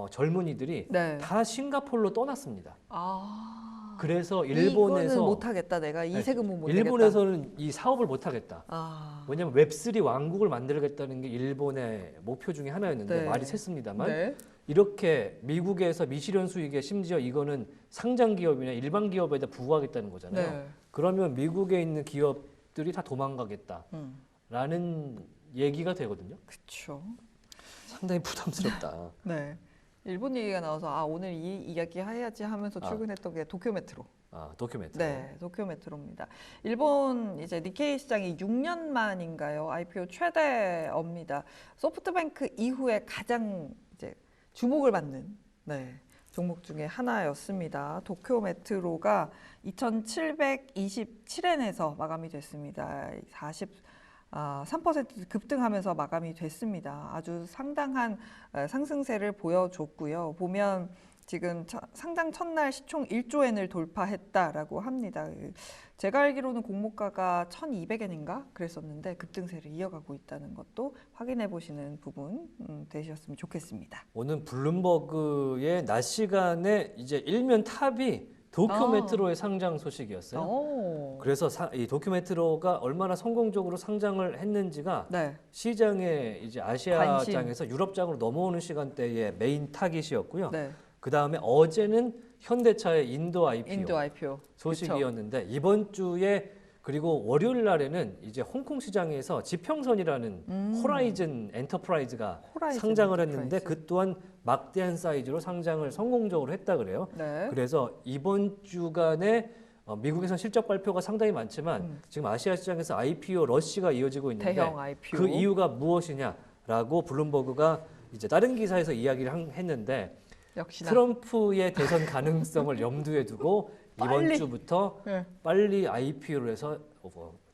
젊은이들이 네. 다 싱가포르로 떠났습니다. 아. 그래서 이거는 일본에서 못 하겠다. 내가 이 네, 세금은 못 내겠다. 일본에서는 이 사업을 못 하겠다. 아. 왜냐하면 웹3 왕국을 만들겠다는 게 일본의 목표 중에 하나였는데 네. 말이 샜습니다만 네. 이렇게 미국에서 미실현 수익에 심지어 이거는 상장 기업이나 일반 기업에다 부과하겠다는 거잖아요. 네. 그러면 미국에 있는 기업들이 다 도망가겠다라는 얘기가 되거든요. 그렇죠. 상당히 부담스럽다. 네. 일본 얘기가 나와서 아 오늘 이 이야기 해야지 하면서 아. 출근했던 게 도쿄 메트로. 도큐멘트. 네, 도쿄 메트로입니다. 일본 이제 니케이 시장이 6년 만인가요? IPO 최대입니다. 소프트뱅크 이후에 가장 이제 주목을 받는 네, 종목 중에 하나였습니다. 도쿄 메트로가 2,727엔에서 마감이 됐습니다. 3% 급등하면서 마감이 됐습니다. 아주 상당한 상승세를 보여줬고요. 보면 지금 상장 첫날 시총 1조엔을 돌파했다라고 합니다. 제가 알기로는 공모가가 1,200엔인가 그랬었는데 급등세를 이어가고 있다는 것도 확인해 보시는 부분 되셨으면 좋겠습니다. 오늘 블룸버그의 낮 시간에 이제 일면 탑이 도쿄 메트로의 상장 소식이었어요. 오. 그래서 이 도쿄 메트로가 얼마나 성공적으로 상장을 했는지가 네. 시장에 이제 아시아장에서 유럽장으로 넘어오는 시간대에 메인 타깃이었고요. 네. 그 다음에 어제는 현대차의 인도 IPO 인도 IPO 소식이었는데 이번 주에 그리고 월요일 날에는 이제 홍콩 시장에서 지평선이라는 호라이즌 엔터프라이즈가 호라이즌 상장을 엔터프라이즈. 했는데 그 또한 막대한 사이즈로 상장을 성공적으로 했다 그래요. 네. 그래서 이번 주간에 미국에서 실적 발표가 상당히 많지만 지금 아시아 시장에서 IPO 러시가 이어지고 있는데 대형 IPO. 그 이유가 무엇이냐라고 블룸버그가 이제 다른 기사에서 이야기를 했는데 역시나 트럼프의 대선 가능성을 염두에 두고 이번 빨리. 주부터 네. 빨리 IPO를 해서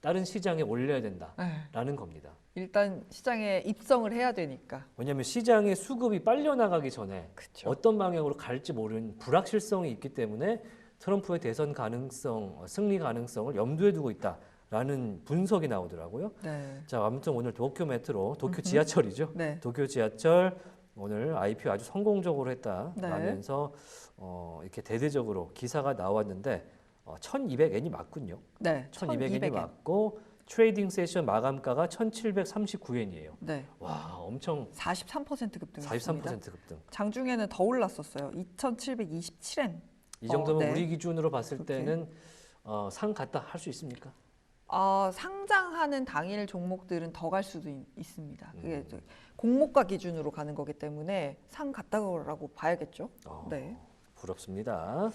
다른 시장에 올려야 네. 된다라는 겁니다. 일단 시장에 입성을 해야 되니까. 왜냐하면 시장의 수급이 빨려 나가기 전에 그쵸. 어떤 방향으로 갈지 모르는 불확실성이 있기 때문에 트럼프의 대선 가능성, 승리 가능성을 염두에 두고 있다라는 분석이 나오더라고요. 네. 자, 아무튼 오늘 도쿄 메트로, 도쿄 지하철이죠. 네. 도쿄 지하철 오늘 IPO 아주 성공적으로 했다라면서 네. 이렇게 대대적으로 기사가 나왔는데 1,200엔이 맞군요. 네. 1,200엔이 맞고 트레이딩 세션 마감가가 1,739엔이에요. 네. 와, 엄청 43% 급등했습니다. 43% 급등. 장중에는 더 올랐었어요. 2,727엔. 이 정도면 네. 우리 기준으로 봤을 그렇게. 때는 상 갔다 할 수 있습니까? 상장하는 당일 종목들은 더 갈 수도 있습니다. 그게 공모가 기준으로 가는 거기 때문에 상 갔다고 봐야겠죠. 네. 부럽습니다.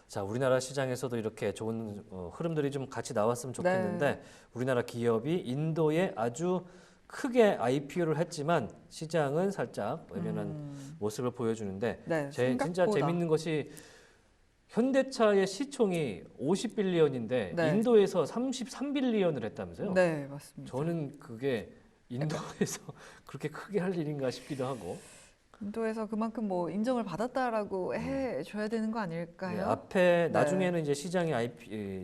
자, 우리나라 시장에서도 이렇게 좋은 흐름들이 좀 같이 나왔으면 좋겠는데 네. 우리나라 기업이 인도에 아주 크게 IPO를 했지만 시장은 살짝 외면한 모습을 보여주는데 네. 진짜 생각보다. 재밌는 것이 현대차의 시총이 50빌리언인데 네. 인도에서 33빌리언을 했다면서요? 네, 맞습니다. 저는 그게 인도에서 그렇게 크게 할 일인가 싶기도 하고. 인도에서 그만큼 뭐 인정을 받았다라고 해줘야 되는 거 아닐까요? 네, 앞에 네. 나중에는 이제 시장이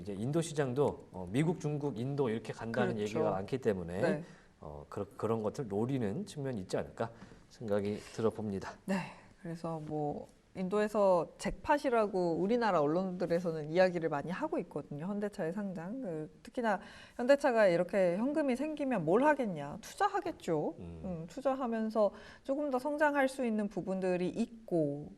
이제 인도 시장도 미국, 중국, 인도 이렇게 간다는 그렇죠. 얘기가 많기 때문에 네. 그런 것들 노리는 측면이 있지 않을까 생각이 들어봅니다. 네. 그래서 뭐 인도에서 잭팟이라고 우리나라 언론들에서는 이야기를 많이 하고 있거든요. 현대차의 상장. 특히나 현대차가 이렇게 현금이 생기면 뭘 하겠냐? 투자하겠죠. 투자하면서 조금 더 성장할 수 있는 부분들이 있고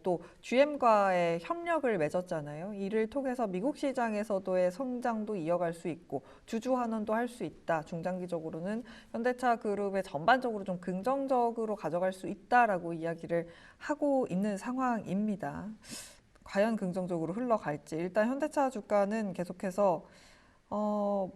또 GM과의 협력을 맺었잖아요. 이를 통해서 미국 시장에서도의 성장도 이어갈 수 있고 주주 환원도 할 수 있다. 중장기적으로는 현대차 그룹의 전반적으로 좀 긍정적으로 가져갈 수 있다라고 이야기를 하고 있는 상황입니다. 과연 긍정적으로 흘러갈지. 일단 현대차 주가는 계속해서 막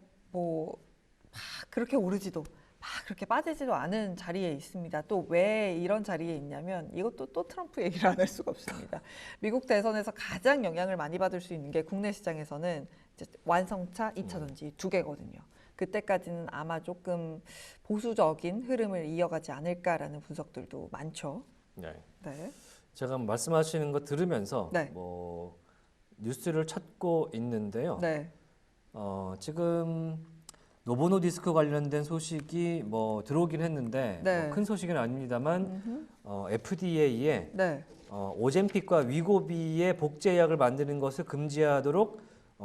그렇게 오르지도 막 그렇게 빠지지도 않은 자리에 있습니다. 또 왜 이런 자리에 있냐면 이것도 또 트럼프 얘기를 안 할 수가 없습니다. 미국 대선에서 가장 영향을 많이 받을 수 있는 게 국내 시장에서는 이제 완성차, 2차 전지 두 개거든요. 그때까지는 아마 조금 보수적인 흐름을 이어가지 않을까라는 분석들도 많죠. 네. 네. 제가 말씀하시는 거 들으면서 네. 뉴스를 찾고 있는데요. 네. 지금 노보노디스크 관련된 소식이 뭐 들어오긴 했는데 네. 큰 소식은 아닙니다만 FDA에 네. 오젬픽과 위고비의 복제약을 만드는 것을 금지하도록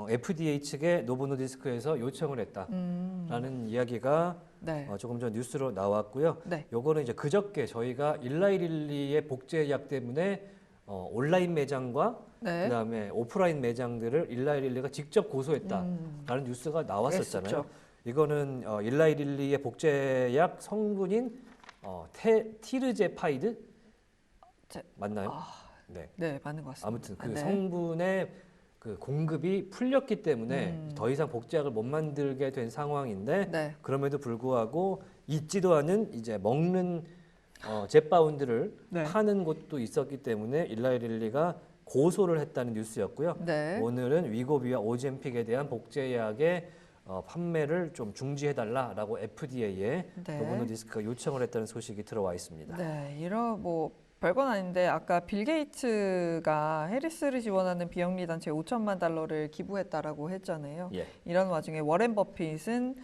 FDA 측에 노보노디스크에서 요청을 했다라는 이야기가 네. 조금 전 뉴스로 나왔고요. 네. 요거는 이제 그저께 저희가 일라이릴리의 복제약 때문에 온라인 매장과 네. 그다음에 오프라인 매장들을 일라이릴리가 직접 고소했다라는 뉴스가 나왔었잖아요. 그랬었죠. 이거는 일라이릴리의 복제약 성분인 티르제파이드 맞나요? 네. 네, 맞는 것 같습니다. 아무튼 그 네. 성분의 그 공급이 풀렸기 때문에 더 이상 복제약을 못 만들게 된 상황인데 네. 그럼에도 불구하고 있지도 않은 이제 먹는 젯바운드를 네. 파는 곳도 있었기 때문에 일라이릴리가 고소를 했다는 뉴스였고요. 네. 오늘은 위고비와 오젬픽에 대한 복제약의 판매를 좀 중지해달라라고 FDA에 네. 노보노디스크가 요청을 했다는 소식이 들어와 있습니다. 네, 이런 뭐 별건 아닌데 아까 빌 게이츠가 해리스를 지원하는 비영리 단체에 5천만 달러를 기부했다라고 했잖아요. 예. 이런 와중에 워렌 버핏은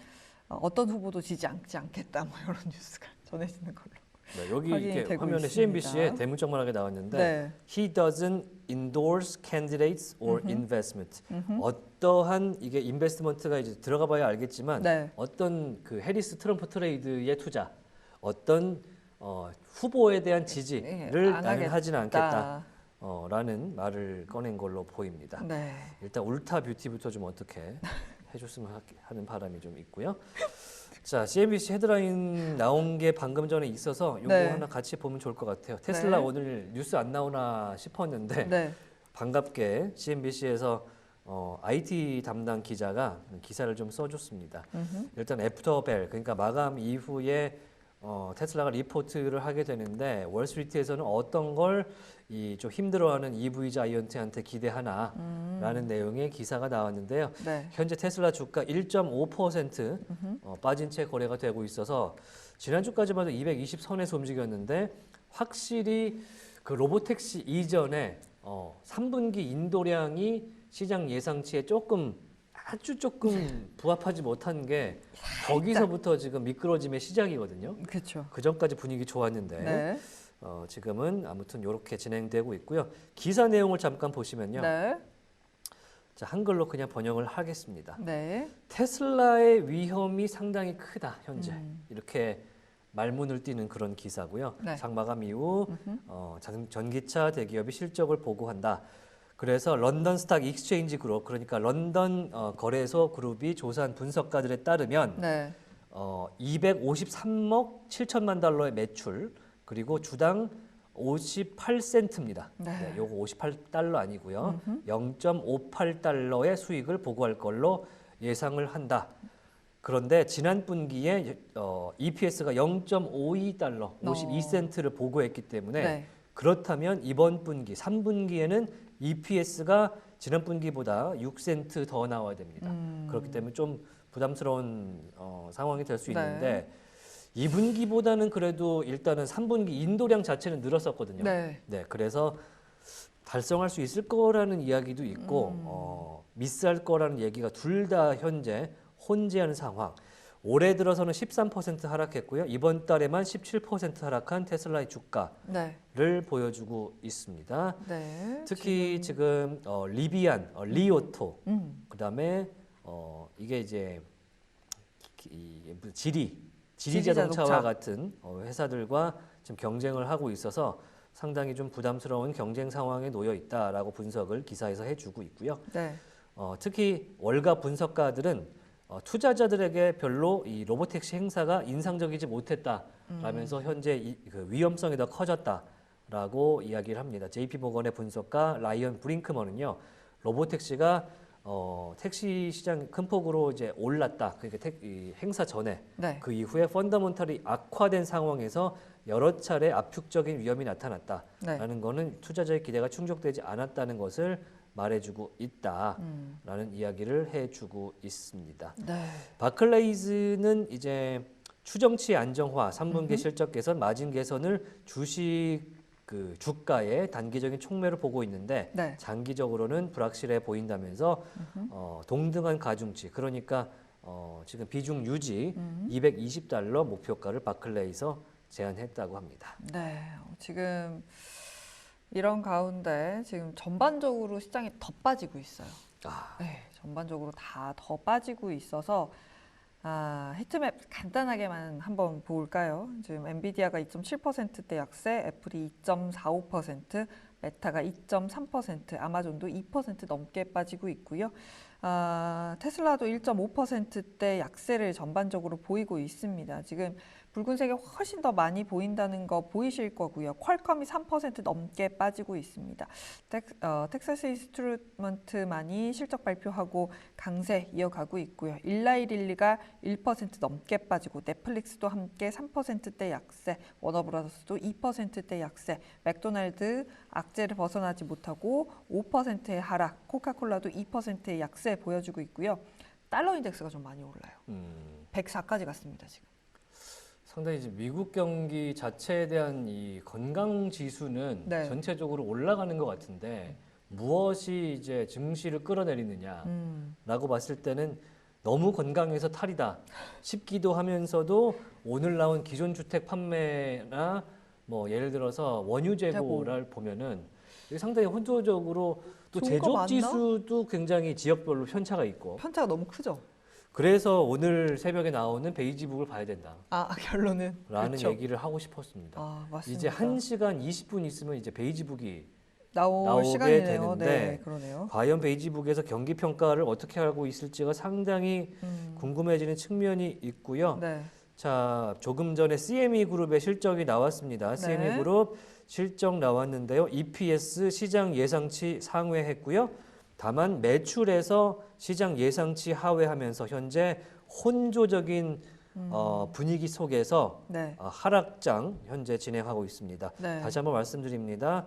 어떤 후보도 지지 않겠다 뭐 이런 뉴스가 전해지는 걸로. 네, 여기 확인이 이렇게 되고 화면에 있습니다. CNBC에 대문짝만하게 나왔는데 네. He doesn't endorse candidates or investment. 어떠한 이게 인베스트먼트가 이제 들어가 봐야 알겠지만 네. 어떤 그 해리스 트럼프 트레이드의 투자, 어떤 후보에 대한 지지를 안 나는 하지는 않겠다. 하겠다. 라는 말을 꺼낸 걸로 보입니다. 네. 일단 울타 뷰티부터 좀 어떻게 해줬으면 하는 바람이 좀 있고요. 자, CNBC 헤드라인 나온 게 방금 전에 있어서 이거 네. 하나 같이 보면 좋을 것 같아요. 테슬라 네. 오늘 뉴스 안 나오나 싶었는데 네. 반갑게 CNBC에서 IT 담당 기자가 기사를 좀 써줬습니다. 일단 애프터벨 그러니까 마감 이후에 테슬라가 리포트를 하게 되는데 월스트리트에서는 어떤 걸 이 좀 힘들어하는 EV 자이언트한테 기대하나라는 내용의 기사가 나왔는데요. 네. 현재 테슬라 주가 1.5% 빠진 채 거래가 되고 있어서 지난주까지만 해도 220선에서 움직였는데 확실히 그 로보택시 이전에 3분기 인도량이 시장 예상치에 아주 조금 부합하지 못한 게 거기서부터 지금 미끄러짐의 시작이거든요. 그렇죠. 그 전까지 분위기 좋았는데 네. 지금은 아무튼 이렇게 진행되고 있고요. 기사 내용을 잠깐 보시면요. 네. 자, 한글로 그냥 번역을 하겠습니다. 네. 테슬라의 위험이 상당히 크다 현재 이렇게 말문을 띠는 그런 기사고요. 네. 장마감 이후 전기차 대기업이 실적을 보고한다. 그래서 런던 스탁 익스체인지 그룹 그러니까 런던 거래소 그룹이 조사한 분석가들에 따르면 네. 253억 7천만 달러의 매출 그리고 주당 58센트입니다. 네. 요거 58달러 아니고요. 0.58달러의 수익을 보고할 걸로 예상을 한다. 그런데 지난 분기에 EPS가 0.52달러, 52센트를 보고했기 때문에 네. 그렇다면 이번 분기, 3분기에는 EPS가 지난 분기보다 6센트 더 나와야 됩니다. 그렇기 때문에 좀 부담스러운 상황이 될 수 있는데 2분기보다는 그래도 일단은 3분기 인도량 자체는 늘었었거든요. 네. 네, 그래서 달성할 수 있을 거라는 이야기도 있고 미스할 거라는 얘기가 둘 다 현재 혼재하는 상황. 올해 들어서는 13% 하락했고요. 이번 달에만 17% 하락한 테슬라의 주가를 네. 보여주고 있습니다. 네. 특히 지금 리비안, 리오토, 그다음에 이게 이제 지리 자동차와 같은 회사들과 지금 경쟁을 하고 있어서 상당히 좀 부담스러운 경쟁 상황에 놓여 있다라고 분석을 기사에서 해주고 있고요. 네. 특히 월가 분석가들은 투자자들에게 별로 이 로보택시 행사가 인상적이지 못했다라면서 현재 그 위험성이 더 커졌다라고 이야기를 합니다. JP모건의 분석가 라이언 브링크먼은요, 로보택시가 택시 시장 큰 폭으로 이제 올랐다. 그러니까 이 행사 전에 네. 그 이후에 펀더멘털이 악화된 상황에서 여러 차례 압축적인 위험이 나타났다라는 거는 투자자의 기대가 충족되지 않았다는 것을 말해주고 있다라는 이야기를 해주고 있습니다. 네. 바클레이즈는 이제 추정치 안정화, 3분기 실적 개선, 마진 개선을 주식 그 주가의 단기적인 촉매를 보고 있는데 네. 장기적으로는 불확실해 보인다면서 동등한 가중치, 그러니까 지금 비중 유지 220달러 목표가를 바클레이에서 제안했다고 합니다. 네, 지금 이런 가운데 지금 전반적으로 시장이 더 빠지고 있어요. 네, 전반적으로 다 더 빠지고 있어서 히트맵 간단하게만 한번 볼까요? 지금 엔비디아가 2.7%대 약세, 애플이 2.45%, 메타가 2.3%, 아마존도 2% 넘게 빠지고 있고요. 테슬라도 1.5%대 약세를 전반적으로 보이고 있습니다. 지금 붉은색이 훨씬 더 많이 보인다는 거 보이실 거고요. 퀄컴이 3% 넘게 빠지고 있습니다. 텍사스 인스트루먼트만이 실적 발표하고 강세 이어가고 있고요. 일라이릴리가 1% 넘게 빠지고 넷플릭스도 함께 3%대 약세, 워너브라더스도 2%대 약세, 맥도날드 악재를 벗어나지 못하고 5%의 하락, 코카콜라도 2%의 약세 보여주고 있고요. 달러 인덱스가 좀 많이 올라요. 104까지 갔습니다, 지금. 상당히 이제 미국 경기 자체에 대한 이 건강 지수는 네. 전체적으로 올라가는 것 같은데 무엇이 이제 증시를 끌어내리느냐라고 봤을 때는 너무 건강해서 탈이다 싶기도 하면서도 오늘 나온 기존 주택 판매나 뭐 예를 들어서 원유 재고를 보면은 이게 상당히 혼조적으로 또 좋은 거 제조업 맞나? 지수도 굉장히 지역별로 편차가 있고 편차가 너무 크죠? 그래서 오늘 새벽에 나오는 베이지북을 봐야 된다. 결론은 라는 그렇죠. 얘기를 하고 싶었습니다. 맞습니다. 이제 1시간 20분 있으면 이제 베이지북이 나올 나오게 시간이네요. 되는데 네, 그러네요. 과연 베이지북에서 경기 평가를 어떻게 하고 있을지가 상당히 궁금해지는 측면이 있고요. 네. 자, 조금 전에 CME 그룹의 실적이 나왔습니다. 네. CME 그룹 실적 나왔는데요. EPS 시장 예상치 상회했고요. 다만 매출에서 시장 예상치 하회하면서 현재 혼조적인 분위기 속에서 네. 하락장 현재 진행하고 있습니다. 네. 다시 한번 말씀드립니다.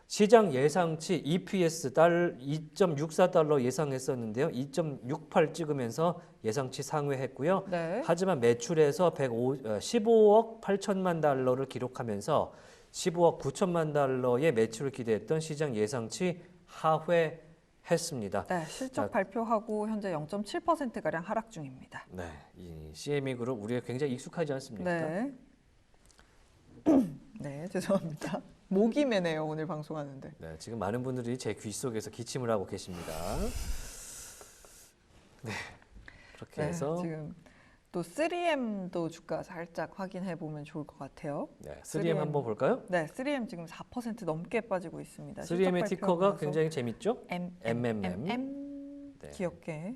시장 예상치 EPS 2.64달러 예상했었는데요. 2.68 찍으면서 예상치 상회했고요. 네. 하지만 매출에서 15억 8천만 달러를 기록하면서 15억 9천만 달러의 매출을 기대했던 시장 예상치 하회했습니다. 네, 실적 발표하고 현재 0.7%가량 하락 중입니다. 네, 이 CME 그룹 우리가 굉장히 익숙하지 않습니까? 네. 네, 죄송합니다. 목이 메네요, 오늘 방송하는데. 네, 지금 많은 분들이 제 귀 속에서 기침을 하고 계십니다. 네, 그렇게 네, 해서 지금 또 3M도 주가 살짝 확인해 보면 좋을 것 같아요. 네, 3M 한번 볼까요? 네, 3M 지금 4% 넘게 빠지고 있습니다. 3M의 티커가 굉장히 재밌죠? MMM. 네. 귀엽게.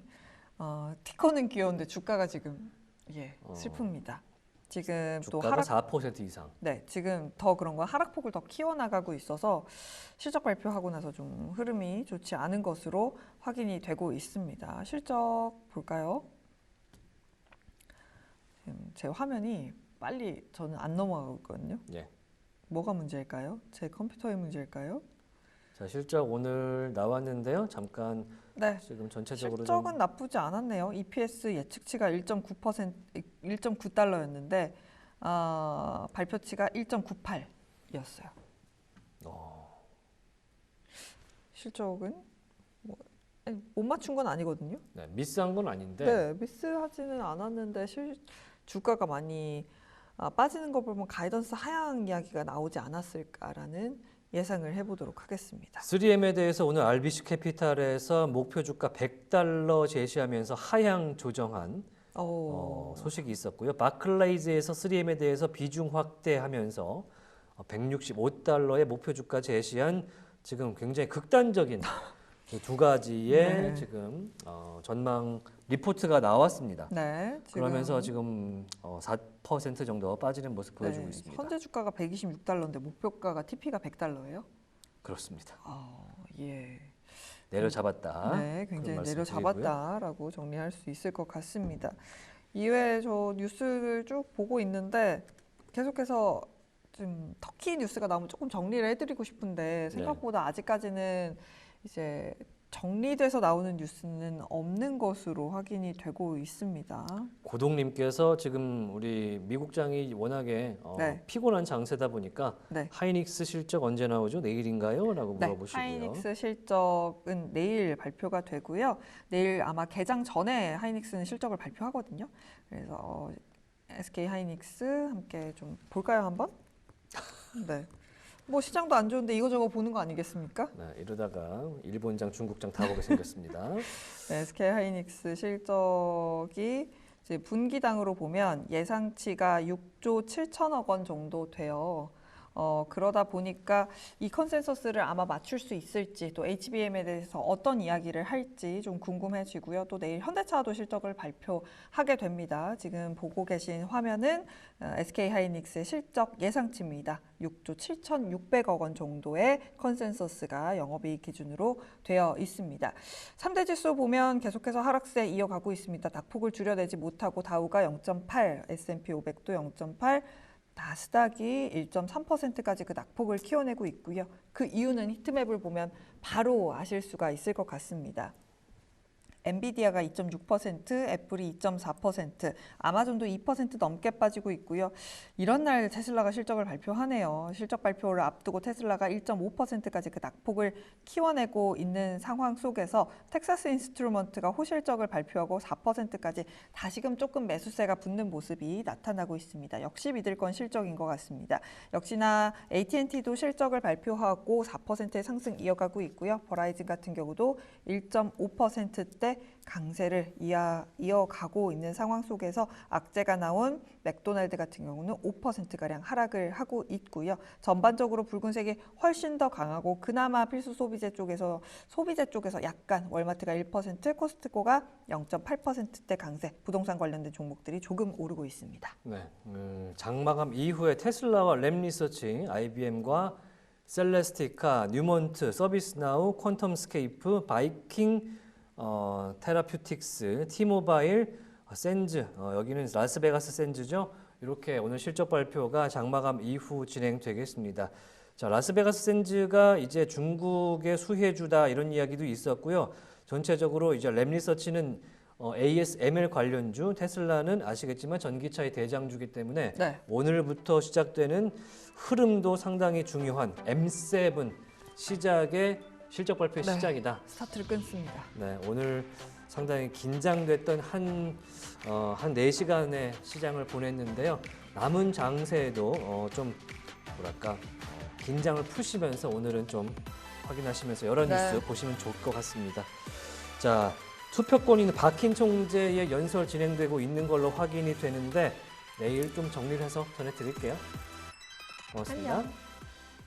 티커는 귀여운데 주가가 지금 슬픕니다. 지금 또 주가가 하락 4% 이상. 네, 지금 더 그런 거 하락폭을 더 키워나가고 있어서 실적 발표하고 나서 좀 흐름이 좋지 않은 것으로 확인이 되고 있습니다. 실적 볼까요? 지금 제 화면이 빨리 저는 안 넘어가고 있거든요. 예. 뭐가 문제일까요? 제 컴퓨터의 문제일까요? 자, 실적 오늘 나왔는데요. 잠깐 네, 지금 전체적으로 실적은 나쁘지 않았네요. EPS 예측치가 1.9달러였는데 발표치가 1.98이었어요. 실적은 못 맞춘 건 아니거든요. 네, 미스한 건 아닌데 네, 미스하지는 않았는데 주가가 많이 빠지는 거 보면 가이던스 하향 이야기가 나오지 않았을까라는 예상을 해보도록 하겠습니다. 3M에 대해서 오늘 RBC 캐피탈에서 목표 주가 100달러 제시하면서 하향 조정한 소식이 있었고요. 바클레이즈에서 3M에 대해서 비중 확대하면서 165달러의 목표 주가 제시한 지금 굉장히 극단적인 두 가지의 네. 지금 전망 리포트가 나왔습니다. 네, 그러면서 지금 4% 정도 빠지는 모습 보여주고 네, 있습니다. 현재 주가가 126달러인데 목표가가 TP가 100달러예요? 그렇습니다. 예. 내려잡았다. 네, 그런 굉장히 말씀 내려잡았다라고 정리할 수 있을 것 같습니다. 이외에 저 뉴스를 쭉 보고 있는데 계속해서 좀 터키 뉴스가 나오면 조금 정리를 해드리고 싶은데 생각보다 아직까지는 이제 정리돼서 나오는 뉴스는 없는 것으로 확인이 되고 있습니다. 고동님께서 지금 우리 미국장이 워낙에 네. 피곤한 장세다 보니까 네. 하이닉스 실적 언제 나오죠? 내일인가요? 라고 네, 물어보시고요. 하이닉스 실적은 내일 발표가 되고요. 내일 아마 개장 전에 하이닉스는 실적을 발표하거든요. 그래서 SK 하이닉스 함께 좀 볼까요, 한번? 네. 뭐 시장도 안 좋은데 이거저거 보는 거 아니겠습니까? 네, 이러다가 일본장, 중국장 다 보게 생겼습니다. 네, SK 하이닉스 실적이 이제 분기당으로 보면 예상치가 6조 7천억 원 정도 돼요. 그러다 보니까 이 컨센서스를 아마 맞출 수 있을지 또 HBM에 대해서 어떤 이야기를 할지 좀 궁금해지고요. 또 내일 현대차도 실적을 발표하게 됩니다. 지금 보고 계신 화면은 SK 하이닉스의 실적 예상치입니다. 6조 7,600억 원 정도의 컨센서스가 영업이익 기준으로 되어 있습니다. 3대 지수 보면 계속해서 하락세 이어가고 있습니다. 낙폭을 줄여내지 못하고 다우가 0.8, S&P 500도 0.8, 나스닥이 1.3%까지 그 낙폭을 키워내고 있고요. 그 이유는 히트맵을 보면 바로 아실 수가 있을 것 같습니다. 엔비디아가 2.6%, 애플이 2.4%, 아마존도 2% 넘게 빠지고 있고요. 이런 날 테슬라가 실적을 발표하네요. 실적 발표를 앞두고 테슬라가 1.5%까지 그 낙폭을 키워내고 있는 상황 속에서 텍사스 인스트루먼트가 호실적을 발표하고 4%까지 다시금 조금 매수세가 붙는 모습이 나타나고 있습니다. 역시 믿을 건 실적인 것 같습니다. 역시나 AT&T도 실적을 발표하고 4%의 상승 이어가고 있고요. 버라이즌 같은 경우도 1.5%대 강세를 이어가고 있는 상황 속에서 악재가 나온 맥도날드 같은 경우는 5%가량 하락을 하고 있고요. 전반적으로 붉은색이 훨씬 더 강하고 그나마 필수 소비재 쪽에서 약간 월마트가 1%, 코스트코가 0.8%대 강세, 부동산 관련된 종목들이 조금 오르고 있습니다. 네, 장마감 이후에 테슬라와 램리서치, IBM과 셀레스티카, 뉴먼트, 서비스나우, 퀀텀스케이프, 바이킹, 테라퓨틱스, 티모바일, 센즈, 여기는 라스베가스 센즈죠. 이렇게 오늘 실적 발표가 장마감 이후 진행되겠습니다. 자, 라스베가스 센즈가 이제 중국의 수혜주다 이런 이야기도 있었고요. 전체적으로 이제 램리서치는 ASML 관련주, 테슬라는 아시겠지만 전기차의 대장주기 때문에 네. 오늘부터 시작되는 흐름도 상당히 중요한 M7 시작의 실적 발표 네. 시작이다. 스타트를 끊습니다. 네, 오늘 상당히 긴장됐던 한 4시간의 시장을 보냈는데요. 남은 장세에도 좀 뭐랄까 긴장을 푸시면서 오늘은 좀 확인하시면서 여러 네. 뉴스 보시면 좋을 것 같습니다. 자, 투표권 있는 박힌 총재의 연설 진행되고 있는 걸로 확인이 되는데 내일 좀 정리를 해서 전해드릴게요. 고맙습니다. 안녕.